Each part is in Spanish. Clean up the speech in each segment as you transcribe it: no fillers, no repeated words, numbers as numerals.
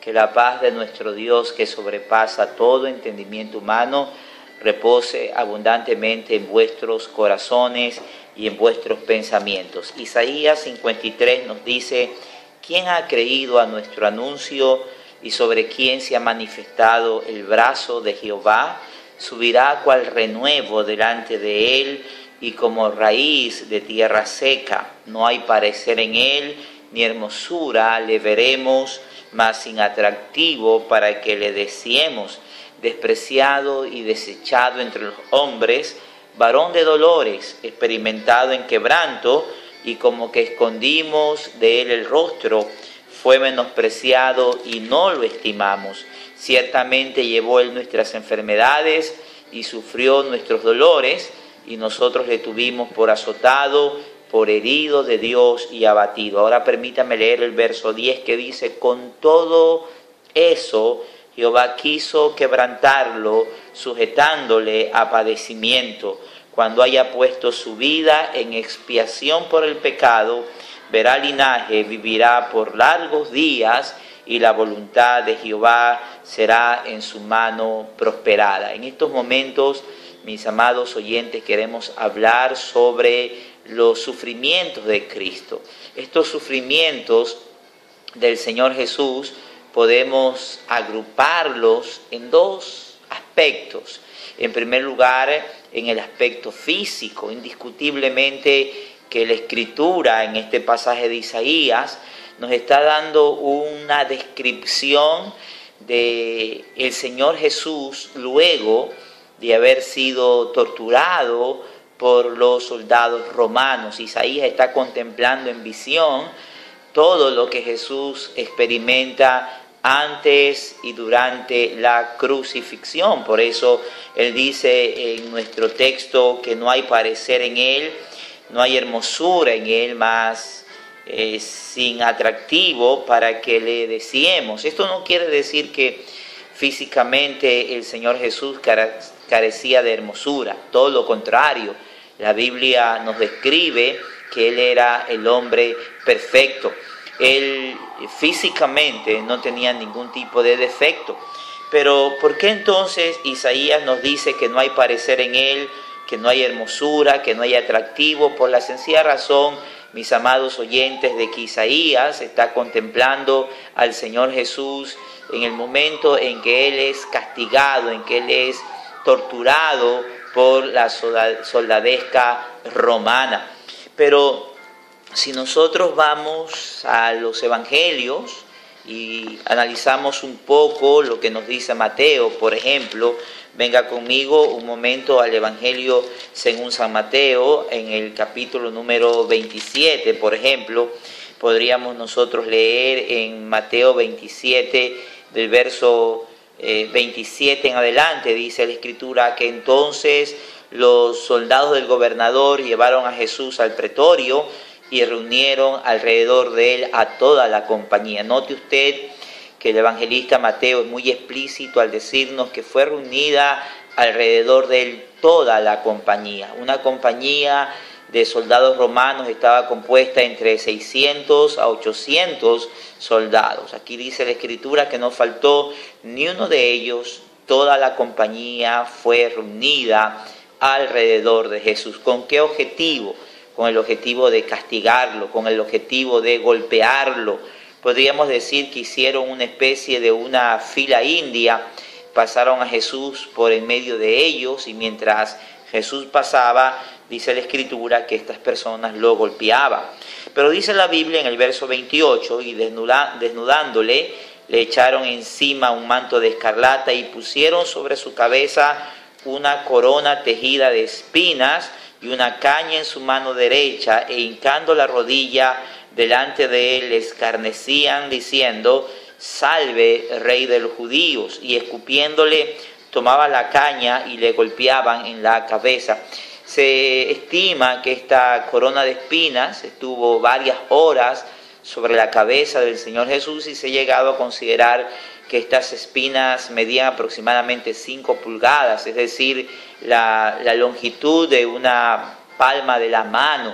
Que la paz de nuestro Dios, que sobrepasa todo entendimiento humano, repose abundantemente en vuestros corazones y en vuestros pensamientos. Isaías 53 nos dice: ¿quién ha creído a nuestro anuncio y sobre quién se ha manifestado el brazo de Jehová? Subirá cual renuevo delante de él y como raíz de tierra seca. No hay parecer en él, ni hermosura le veremos, mas sin atractivo para que le deseemos. Despreciado y desechado entre los hombres, varón de dolores, experimentado en quebranto, y como que escondimos de él el rostro, fue menospreciado y no lo estimamos. Ciertamente llevó él nuestras enfermedades y sufrió nuestros dolores, y nosotros le tuvimos por azotado, por herido de Dios y abatido. Ahora permítame leer el verso 10 que dice: con todo eso Jehová quiso quebrantarlo, sujetándole a padecimiento. Cuando haya puesto su vida en expiación por el pecado, verá linaje, vivirá por largos días, y la voluntad de Jehová será en su mano prosperada. En estos momentos, mis amados oyentes, queremos hablar sobre los sufrimientos de Cristo. Estos sufrimientos del Señor Jesús podemos agruparlos en dos aspectos. En primer lugar, en el aspecto físico. Indiscutiblemente que la Escritura en este pasaje de Isaías nos está dando una descripción de el Señor Jesús luego de haber sido torturado por los soldados romanos. Isaías está contemplando en visión todo lo que Jesús experimenta antes y durante la crucifixión. Por eso él dice en nuestro texto que no hay parecer en él, no hay hermosura en él, más sin atractivo para que le deseemos. Esto no quiere decir que físicamente el Señor Jesús carecía de hermosura, todo lo contrario. La Biblia nos describe que él era el hombre perfecto. Él físicamente no tenía ningún tipo de defecto. Pero ¿por qué entonces Isaías nos dice que no hay parecer en él, que no hay hermosura, que no hay atractivo? Por la sencilla razón, mis amados oyentes, de que Isaías está contemplando al Señor Jesús en el momento en que él es castigado, en que él es torturado por la soldadesca romana. Pero si nosotros vamos a los evangelios y analizamos un poco lo que nos dice Mateo, por ejemplo, venga conmigo un momento al Evangelio según San Mateo, en el capítulo número 27, por ejemplo, podríamos nosotros leer en Mateo 27, del verso 27 en adelante, dice la Escritura, que entonces los soldados del gobernador llevaron a Jesús al pretorio y reunieron alrededor de él a toda la compañía. Note usted que el evangelista Mateo es muy explícito al decirnos que fue reunida alrededor de él toda la compañía. Una compañía de soldados romanos estaba compuesta entre 600 a 800 soldados. Aquí dice la Escritura que no faltó ni uno de ellos. Toda la compañía fue reunida alrededor de Jesús. ¿Con qué objetivo? Con el objetivo de castigarlo, con el objetivo de golpearlo. Podríamos decir que hicieron una especie de una fila india, pasaron a Jesús por en medio de ellos, y mientras Jesús pasaba, dice la Escritura que estas personas lo golpeaban. Pero dice la Biblia en el verso 28, y desnudándole, le echaron encima un manto de escarlata y pusieron sobre su cabeza una corona tejida de espinas y una caña en su mano derecha, e hincando la rodilla delante de él, le escarnecían diciendo: salve, rey de los judíos. Y escupiéndole, tomaba la caña y le golpeaban en la cabeza. Se estima que esta corona de espinas estuvo varias horas sobre la cabeza del Señor Jesús, y se ha llegado a considerar que estas espinas medían aproximadamente 5 pulgadas, es decir, la longitud de una palma de la mano.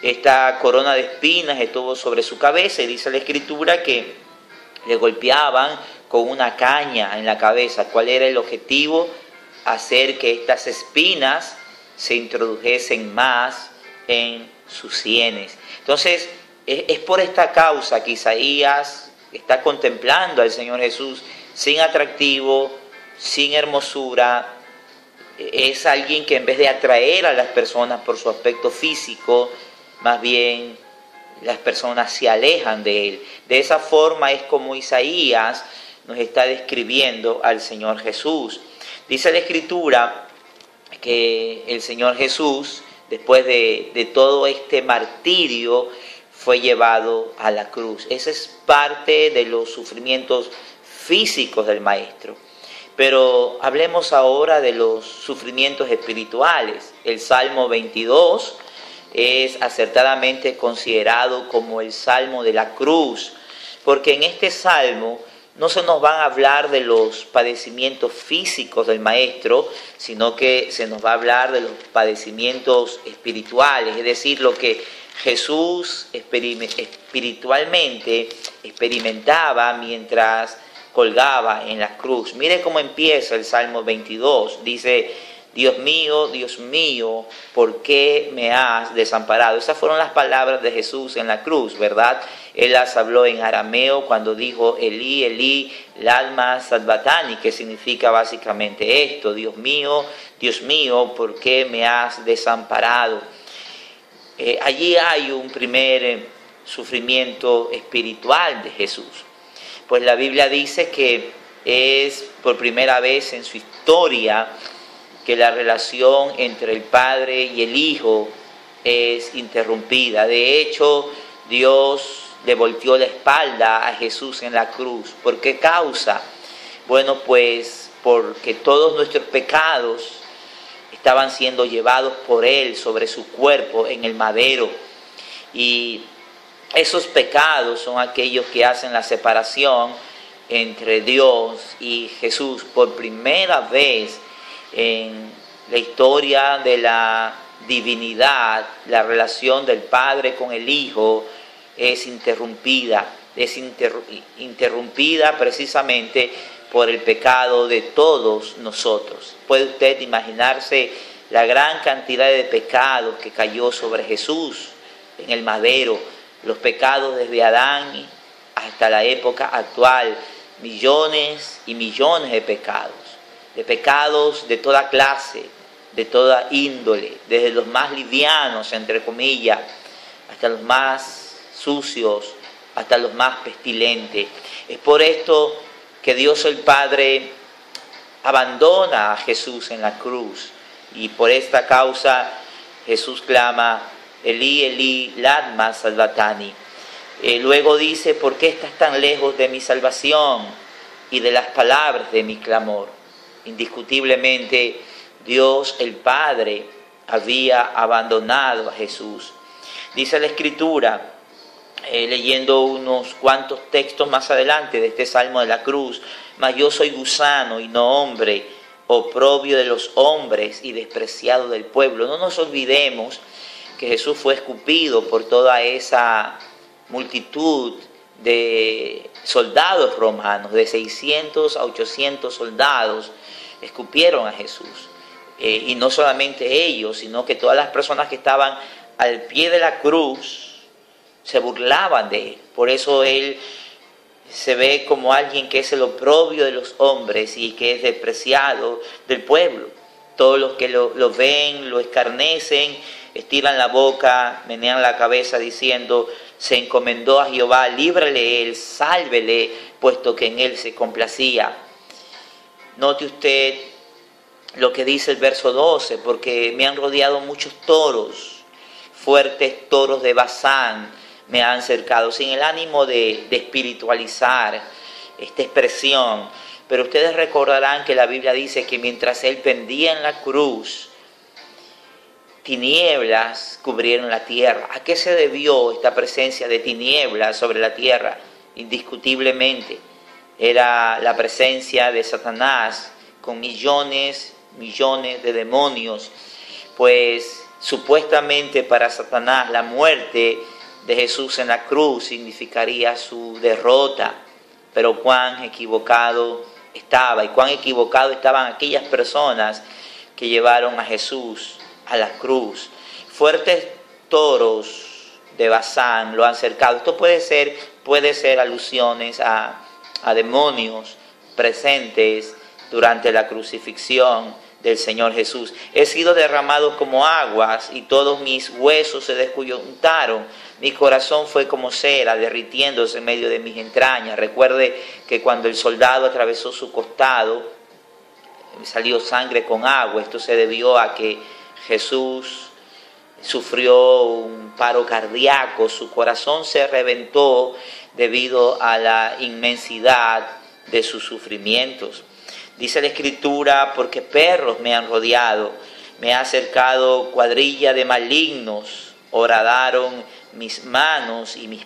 Esta corona de espinas estuvo sobre su cabeza, y dice la Escritura que le golpeaban con una caña en la cabeza. ¿Cuál era el objetivo? Hacer que estas espinas se introdujesen más en sus sienes. Entonces, es por esta causa que Isaías está contemplando al Señor Jesús sin atractivo, sin hermosura. Es alguien que en vez de atraer a las personas por su aspecto físico, más bien las personas se alejan de él. De esa forma es como Isaías nos está describiendo al Señor Jesús. Dice la Escritura que el Señor Jesús, después de todo este martirio, fue llevado a la cruz. Esa es parte de los sufrimientos físicos del Maestro. Pero hablemos ahora de los sufrimientos espirituales. El Salmo 22 es acertadamente considerado como el Salmo de la cruz, porque en este Salmo no se nos van a hablar de los padecimientos físicos del Maestro, sino que se nos va a hablar de los padecimientos espirituales, es decir, lo que Jesús espiritualmente experimentaba mientras colgaba en la cruz. Mire cómo empieza el Salmo 22. Dice: Dios mío, ¿por qué me has desamparado? Esas fueron las palabras de Jesús en la cruz, ¿verdad? Él las habló en arameo cuando dijo Elí, Elí, lama sabachthani, que significa básicamente esto: Dios mío, ¿por qué me has desamparado? Allí hay un primer sufrimiento espiritual de Jesús. Pues la Biblia dice que es por primera vez en su historia que la relación entre el Padre y el Hijo es interrumpida. De hecho, Dios le volteó la espalda a Jesús en la cruz. ¿Por qué causa? Bueno, pues porque todos nuestros pecados estaban siendo llevados por Él sobre su cuerpo en el madero. Y esos pecados son aquellos que hacen la separación entre Dios y Jesús. Por primera vez en la historia de la divinidad, la relación del Padre con el Hijo es interrumpida. Es interrumpida precisamente por el pecado de todos nosotros. ¿Puede usted imaginarse la gran cantidad de pecados que cayó sobre Jesús en el madero? Los pecados desde Adán hasta la época actual, millones y millones de pecados de toda clase, de toda índole, desde los más livianos, entre comillas, hasta los más sucios, hasta los más pestilentes. Es por esto que Dios el Padre abandona a Jesús en la cruz, y por esta causa Jesús clama: Elí, Elí, lama sabachthani. Luego dice: ¿por qué estás tan lejos de mi salvación y de las palabras de mi clamor? Indiscutiblemente, Dios el Padre había abandonado a Jesús. Dice la Escritura, leyendo unos cuantos textos más adelante de este Salmo de la cruz: mas yo soy gusano y no hombre, oprobio de los hombres y despreciado del pueblo. No nos olvidemos que Jesús fue escupido por toda esa multitud de soldados romanos, de 600 a 800 soldados escupieron a Jesús. Y no solamente ellos, sino que todas las personas que estaban al pie de la cruz se burlaban de él. Por eso él se ve como alguien que es el oprobio de los hombres y que es despreciado del pueblo. Todos los que lo ven, lo escarnecen, estiran la boca, menean la cabeza diciendo: se encomendó a Jehová, líbrale él, sálvele, puesto que en él se complacía. Note usted lo que dice el verso 12: porque me han rodeado muchos toros, fuertes toros de Basán me han cercado, sin el ánimo de espiritualizar esta expresión. Pero ustedes recordarán que la Biblia dice que mientras él pendía en la cruz, tinieblas cubrieron la tierra. ¿A qué se debió esta presencia de tinieblas sobre la tierra? Indiscutiblemente era la presencia de Satanás con millones de demonios, pues supuestamente para Satanás la muerte de Jesús en la cruz significaría su derrota. pero cuán equivocado estaba y cuán equivocado estaban aquellas personas que llevaron a Jesús a la cruz. Fuertes toros de Bazán lo han cercado. Esto puede ser alusiones a demonios presentes durante la crucifixión del Señor Jesús. He sido derramado como aguas y todos mis huesos se descoyuntaron. Mi corazón fue como cera derritiéndose en medio de mis entrañas. Recuerde que cuando el soldado atravesó su costado, salió sangre con agua. Esto se debió a que Jesús sufrió un paro cardíaco. Su corazón se reventó debido a la inmensidad de sus sufrimientos. Dice la Escritura, porque perros me han rodeado, me ha acercado cuadrilla de malignos, horadaron mis manos y mis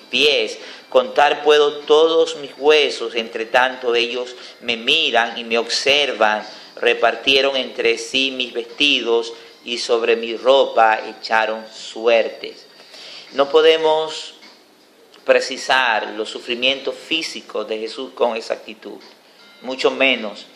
pies, contar puedo todos mis huesos, entre tanto ellos me miran y me observan, repartieron entre sí mis vestidos y sobre mi ropa echaron suertes. No podemos precisar los sufrimientos físicos de Jesús con exactitud. Mucho menos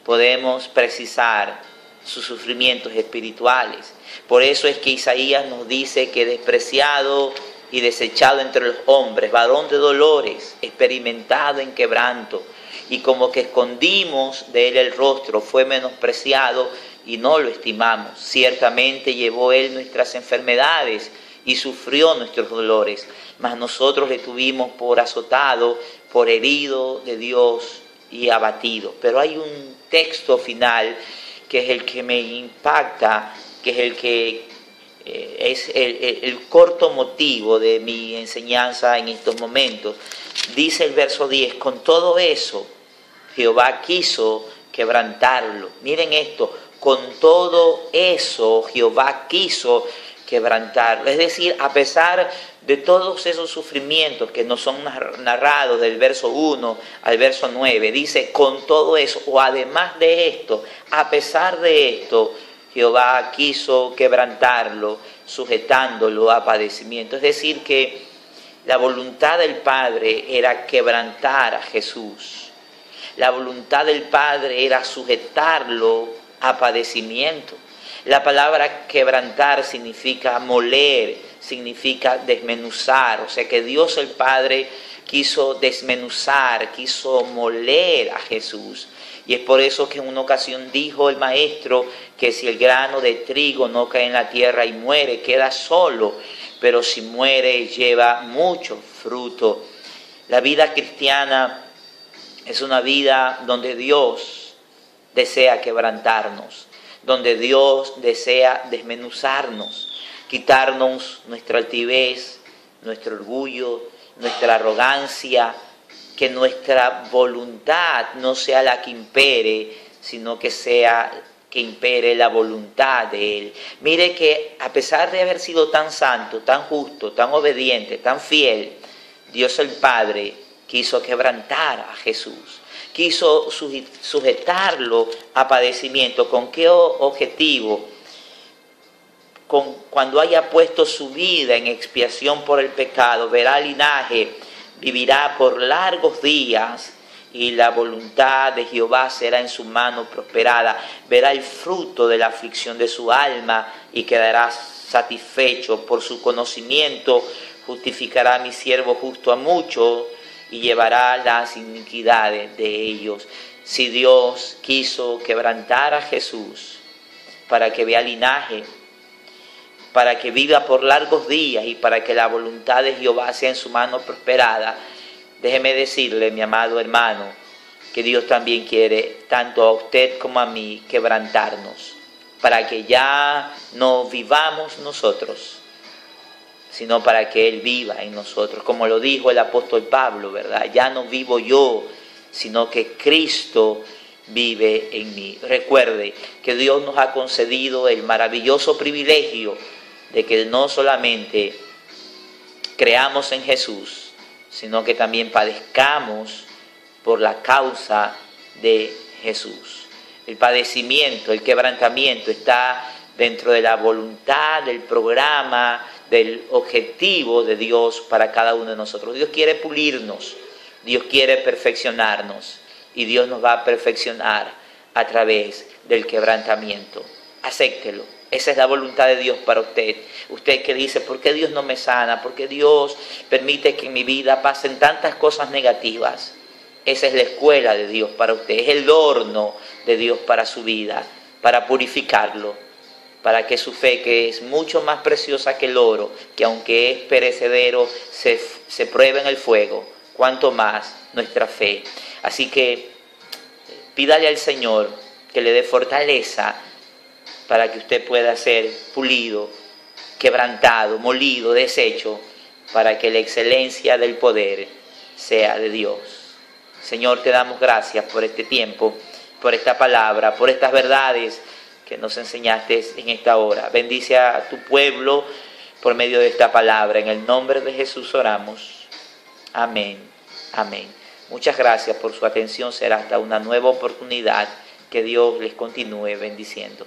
podemos precisar sus sufrimientos espirituales. Por eso es que Isaías nos dice que despreciado y desechado entre los hombres, varón de dolores, experimentado en quebranto, y como que escondimos de él el rostro, fue menospreciado y no lo estimamos. Ciertamente llevó él nuestras enfermedades y sufrió nuestros dolores, mas nosotros le tuvimos por azotado, por herido de Dios y abatido. Pero hay un texto final que es el que me impacta, que es el que es el corto motivo de mi enseñanza en estos momentos. Dice el verso 10, con todo eso Jehová quiso quebrantarlo. Miren esto, con todo eso Jehová quiso quebrantarlo. Es decir, a pesar de todos esos sufrimientos que nos son narrados del verso 1 al verso 9, dice, con todo eso, o además de esto, a pesar de esto, Jehová quiso quebrantarlo, sujetándolo a padecimiento. Es decir, que la voluntad del Padre era quebrantar a Jesús. La voluntad del Padre era sujetarlo a padecimiento. La palabra quebrantar significa moler, significa desmenuzar. O sea que Dios el Padre quiso desmenuzar, quiso moler a Jesús. Y es por eso que en una ocasión dijo el Maestro que si el grano de trigo no cae en la tierra y muere, queda solo, pero si muere lleva mucho fruto. La vida cristiana es una vida donde Dios desea quebrantarnos, donde Dios desea desmenuzarnos, quitarnos nuestra altivez, nuestro orgullo, nuestra arrogancia, que nuestra voluntad no sea la que impere, sino que sea que impere la voluntad de Él. Mire que a pesar de haber sido tan santo, tan justo, tan obediente, tan fiel, Dios el Padre quiso quebrantar a Jesús, quiso sujetarlo a padecimiento. ¿Con qué objetivo? Cuando haya puesto su vida en expiación por el pecado, verá linaje, vivirá por largos días y la voluntad de Jehová será en su mano prosperada. Verá el fruto de la aflicción de su alma y quedará satisfecho. Por su conocimiento justificará a mi siervo justo a muchos y llevará las iniquidades de ellos. Si Dios quiso quebrantar a Jesús para que vea linaje, para que viva por largos días y para que la voluntad de Jehová sea en su mano prosperada, déjeme decirle, mi amado hermano, que Dios también quiere, tanto a usted como a mí, quebrantarnos, para que ya no vivamos nosotros, sino para que Él viva en nosotros. Como lo dijo el apóstol Pablo, ¿verdad? Ya no vivo yo, sino que Cristo vive en mí. Recuerde que Dios nos ha concedido el maravilloso privilegio de que no solamente creamos en Jesús, sino que también padezcamos por la causa de Jesús. El padecimiento, el quebrantamiento está dentro de la voluntad, del programa, del objetivo de Dios para cada uno de nosotros. Dios quiere pulirnos, Dios quiere perfeccionarnos y Dios nos va a perfeccionar a través del quebrantamiento. Acéptelo. Esa es la voluntad de Dios para usted. Usted que dice, ¿por qué Dios no me sana? ¿Por qué Dios permite que en mi vida pasen tantas cosas negativas? Esa es la escuela de Dios para usted. Es el horno de Dios para su vida, para purificarlo, para que su fe, que es mucho más preciosa que el oro, que aunque es perecedero, se prueba en el fuego, cuanto más nuestra fe. Así que pídale al Señor que le dé fortaleza para que usted pueda ser pulido, quebrantado, molido, deshecho, para que la excelencia del poder sea de Dios. Señor, te damos gracias por este tiempo, por esta palabra, por estas verdades que nos enseñaste en esta hora. Bendice a tu pueblo por medio de esta palabra. En el nombre de Jesús oramos. Amén. Amén. Muchas gracias por su atención. Será hasta una nueva oportunidad. Que Dios les continúe bendiciendo.